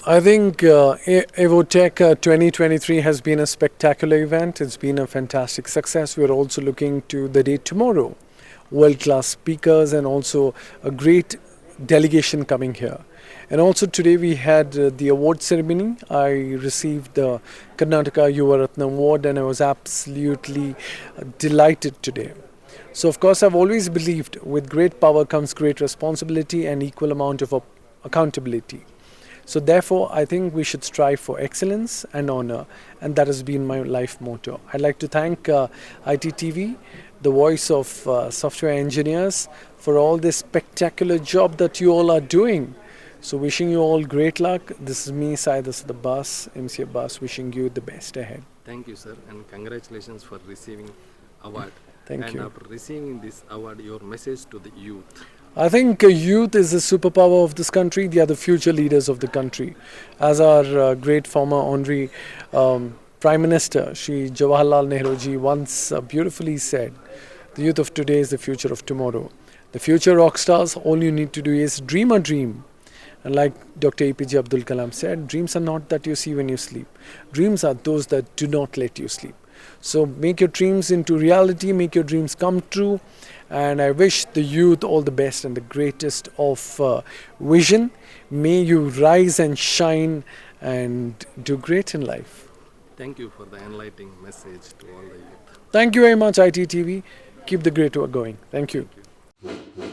I think Avotech 2023 has been a spectacular event. It's been a fantastic success. We're also looking to the day tomorrow. World-class speakers and also a great delegation coming here. And also today we had the award ceremony. I received the Karnataka Yuva Ratna Award and I was absolutely delighted today. So of course I've always believed with great power comes great responsibility and equal amount of accountability. So therefore, I think we should strive for excellence and honor, and that has been my life motto. I'd like to thank ITTV, the voice of software engineers, for all this spectacular job that you all are doing. So wishing you all great luck. This is me, Syed Asad Abbas, MC Abbas, wishing you the best ahead. Thank you, sir, and congratulations for receiving award. Thank you. And after receiving this award, your message to the youth. I think youth is the superpower of this country. They are the future leaders of the country. As our great former honorary Prime Minister, Shri Jawaharlal Nehru ji once beautifully said, the youth of today is the future of tomorrow. The future rock stars, all you need to do is dream a dream. And like Dr. APJ Abdul Kalam said, dreams are not that you see when you sleep. Dreams are those that do not let you sleep. So make your dreams into reality, make your dreams come true. And I wish the youth all the best and the greatest of vision. May you rise and shine and do great in life. Thank you for the enlightening message to all the youth. Thank you very much, ITTV. Keep the great work going. Thank you. Thank you.